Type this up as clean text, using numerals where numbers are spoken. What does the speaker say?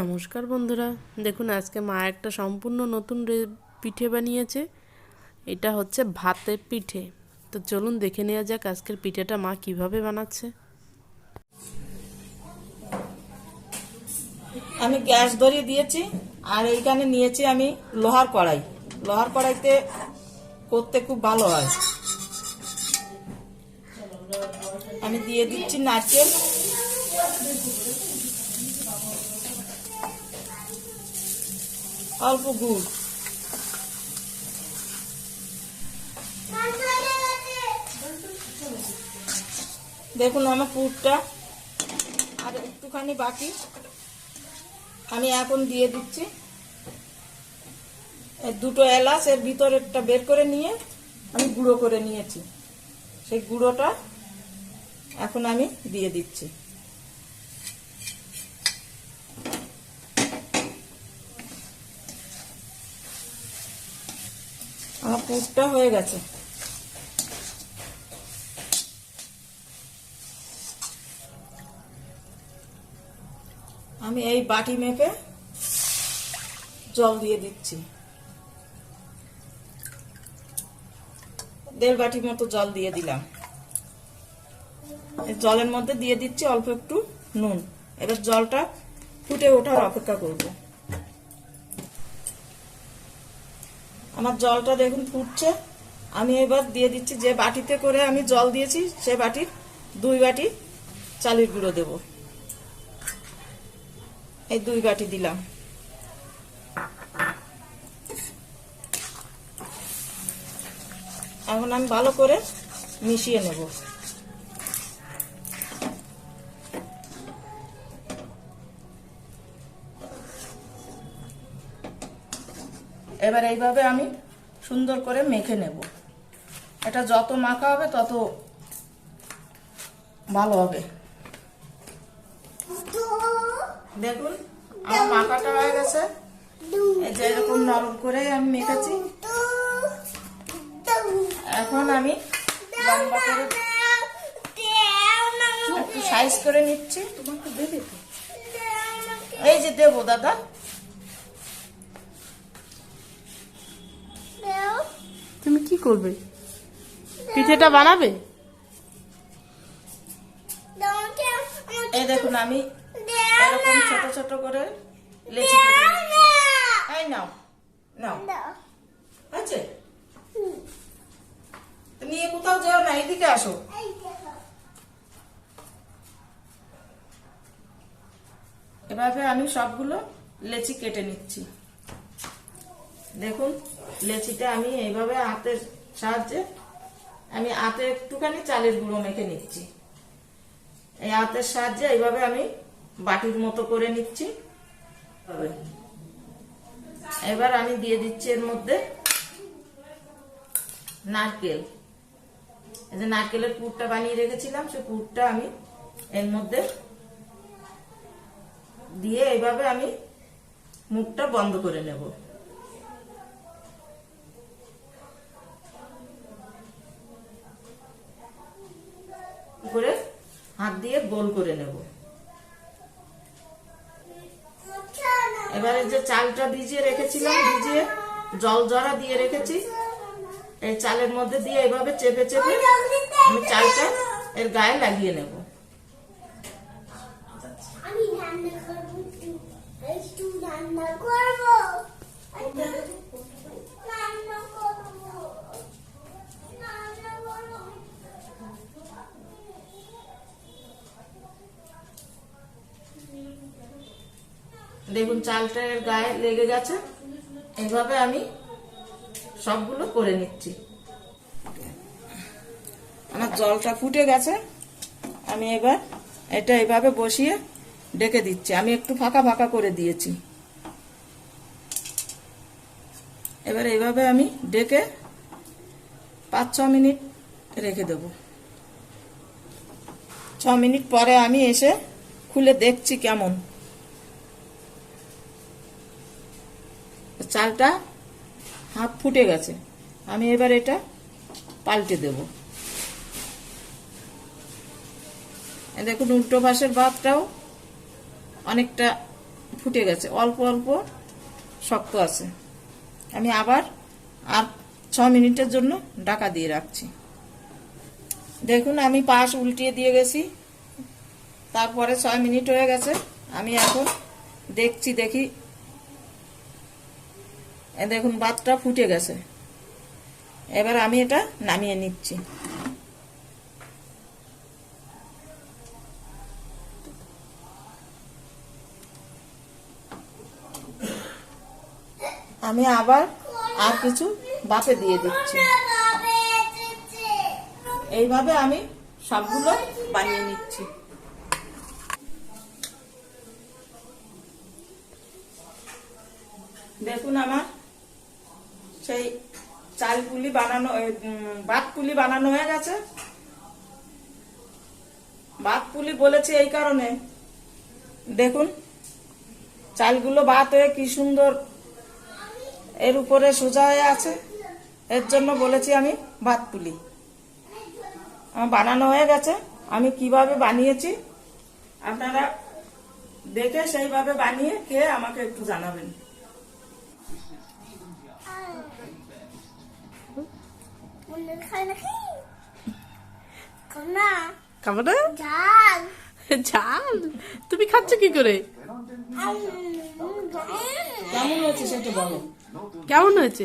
নমস্কার বন্ধুরা, দেখুন আজকে মা একটা সম্পূর্ণ নতুন পিঠে বানিয়েছে। এটা হচ্ছে ভাতের পিঠে। তো চলুন দেখে নেওয়া যাক আজকের পিঠেটা মা কিভাবে বানাচ্ছে। আমি গ্যাস ধরিয়ে দিয়েছি আর এইখানে নিয়েছি আমি লোহার কড়াই। লোহার কড়াইতে করতে খুব ভালো হয়। আমি দিয়ে দিচ্ছি নারকেল, অল্প গুড়, দেখুন আমার পুরটা আর একটুখানি বাকি। আমি এখন দিয়ে দিচ্ছি দুটো এলাচ, এর ভিতরেরটা বের করে নিয়ে আমি গুঁড়ো করে নিয়েছি, সেই গুঁড়োটা এখন আমি দিয়ে দিচ্ছি। আমার পুরটা হয়ে গেছে। আমি এই বাটি মেপে জল দিয়ে দিচ্ছি, 1.5 বাটি মতো জল দিয়ে দিলাম। এই জলের মধ্যে দিয়ে দিচ্ছি অল্প একটু নুন। এবার জলটা ফুটে ওঠার অপেক্ষা করব। আমার জলটা দেখুন ফুটছে। আমি এবার দিয়ে দিচ্ছি যে বাটিতে করে আমি জল দিয়েছি সে বাটির 2 বাটি চালের গুঁড়ো দেব। এই 2 বাটি দিলাম। এখন আমি ভালো করে মিশিয়ে নেব। এবার এইভাবে আমি সুন্দর করে মেখে নেব। এটা যত মাখা হবে তত ভালো হবে। দেখুন আমার মাখাটা হয়ে গেছে। এই যে এরকম নরম করে আমি মেখেছি। এখন আমি লম্বা করে একটু সাইজ করে নিচ্ছি। তোমাকে দেবে তো? এই যে দেবো দাদা। তুমি কি করবে? পিঠেটা বানাবে? এই দেখুন আমি এরকম ছোট ছোট করে লেচি কেটে নিচ্ছি। এই নাও নাও, আছে নিয়ে কোথাও যাও না, এইদিকে আসো। এভাবে আমি সবগুলো লেচি কেটে নিচ্ছি। দেখুন লেচিটা আমি এইভাবে হাতের সাহায্যে আমি হাতে একটুখানি চালের গুঁড়ো মেখে নিচ্ছি। এই হাতের সাহায্যে এইভাবে আমি বাটির মতো করে নিচ্ছি। এবার আমি দিয়ে দিচ্ছি এর মধ্যে নারকেল। এই যে নারকেলের পুরটা বানিয়ে রেখেছিলাম সেই পুরটা আমি এর মধ্যে দিয়ে এইভাবে আমি মুখটা বন্ধ করে নেব। করে হাত দিয়ে গোল করে নেব। এবারে যে চালটা ভিজিয়ে রেখেছিলাম, ভিজিয়ে জল জড়া দিয়ে রেখেছি, এই চালের মধ্যে দিয়ে এইভাবে চেপে চেপে আমি চালটা এর গায়ে লাগিয়ে নেব। দেখুন চালটা এর গায়ে লেগে গেছে। এইভাবে আমি সবগুলো করে নিচ্ছি। আমার জলটা ফুটে গেছে। আমি এবার এটা এইভাবে বসিয়ে ডেকে দিচ্ছি। আমি একটু ফাঁকা ফাঁকা করে দিয়েছি। এবার এইভাবে আমি ডেকে 5-6 মিনিট রেখে দেব। 6 মিনিট পরে আমি এসে খুলে দেখছি কেমন। চালটা হাফ ফুটে গেছে। আমি এবার এটা পাল্টে দেব। দেখুন উল্টো পাশের ভাতটাও অনেকটা ফুটে গেছে, অল্প অল্প শক্ত আছে। আমি আবার আর 6 মিনিটের জন্য ঢাকা দিয়ে রাখছি। দেখুন আমি পাশ উল্টিয়ে দিয়ে গেছি, তারপরে 6 মিনিট হয়ে গেছে। আমি এখন দেখছি, দেখি দেখুন ভাতটা ফুটে গেছে। এবার আমি এটা নামিয়ে নিচ্ছি। আমি আবার আর কিছু ভাপে দিয়ে দিচ্ছি। এইভাবে আমি সবগুলো বানিয়ে নিচ্ছি। দেখুন আমার সেই চাল পুলি বানানো, ভাত পুলি বানানো হয়ে গেছে। ভাত পুলি বলেছি এই কারণে, দেখুন চালগুলো ভাত হয়ে কি সুন্দর এর উপরে সোজা হয়ে আছে, এর জন্য বলেছি আমি ভাত পুলি। আমার বানানো হয়ে গেছে। আমি কিভাবে বানিয়েছি আপনারা দেখে সেইভাবে বানিয়ে খেয়ে আমাকে একটু জানাবেন। খাবো না? ঝাল? তুমি খাচ্ছ কি করে? কেমন হয়েছে সেটা বলো। কেমন হয়েছে?